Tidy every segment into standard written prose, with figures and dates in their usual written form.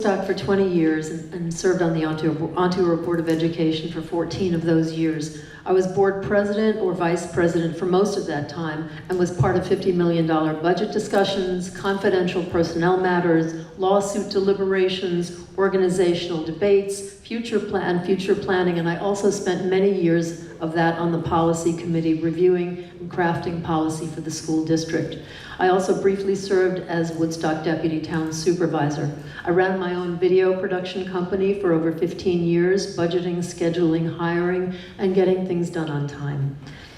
Woodstock for 20 years and served on the Ontario Board of Education for 14 of those years. I was board president or vice president for most of that time and was part of $50 million budget discussions, confidential personnel matters, lawsuit deliberations, organizational debates, future planning, and I also spent many years of that on the policy committee reviewing and crafting policy for the school district. I also briefly served as Woodstock Deputy Town Supervisor. I ran my own video production company for over 15 years, budgeting, scheduling, hiring, and getting things done on time.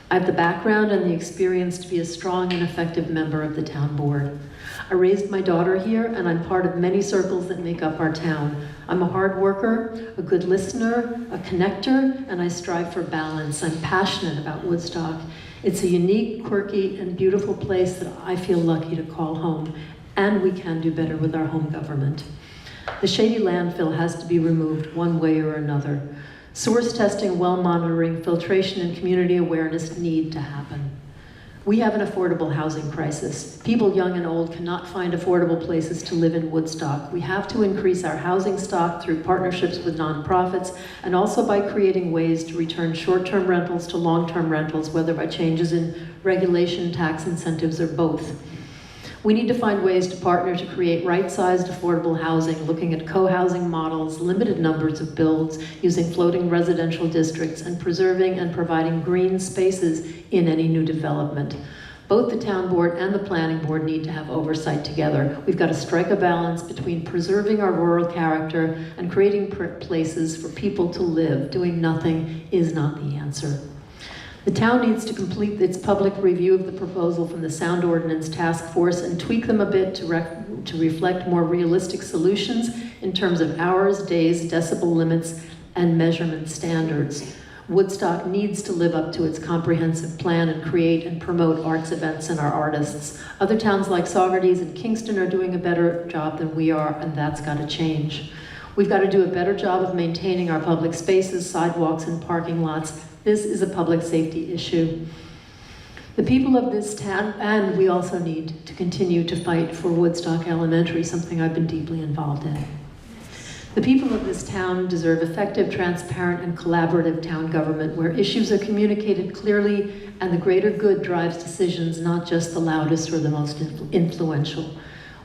I have the background and the experience to be a strong and effective member of the town board. I raised my daughter here, and I'm part of many circles that make up our town. I'm a hard worker, a good listener, a connector, and I strive for balance. I'm passionate about Woodstock. It's a unique, quirky, and beautiful place that I feel lucky to call home, and we can do better with our home government. The shady landfill has to be removed one way or another. Source testing, well monitoring, filtration, and community awareness need to happen. We have an affordable housing crisis. People young and old cannot find affordable places to live in Woodstock. We have to increase our housing stock through partnerships with nonprofits and also by creating ways to return short-term rentals to long-term rentals, whether by changes in regulation, tax incentives, or both. We need to find ways to partner to create right-sized affordable housing, looking at co-housing models, limited numbers of builds, using floating residential districts, and preserving and providing green spaces in any new development. Both the town board and the planning board need to have oversight together. We've got to strike a balance between preserving our rural character and creating places for people to live. Doing nothing is not the answer. The town needs to complete its public review of the proposal from the Sound Ordinance Task Force and tweak them a bit to reflect more realistic solutions in terms of hours, days, decibel limits, and measurement standards. Woodstock needs to live up to its comprehensive plan and create and promote arts events and our artists. Other towns like Saugerties and Kingston are doing a better job than we are, and that's got to change. We've got to do a better job of maintaining our public spaces, sidewalks, and parking lots. This is a public safety issue. The people of this town, and we also need to continue to fight for Woodstock Elementary, something I've been deeply involved in. The people of this town deserve effective, transparent, and collaborative town government where issues are communicated clearly and the greater good drives decisions, not just the loudest or the most influential.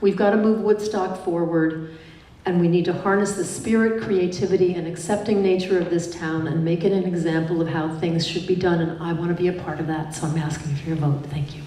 We've got to move Woodstock forward, and we need to harness the spirit, creativity, and accepting nature of this town and make it an example of how things should be done, and I want to be a part of that, so I'm asking for your vote. Thank you.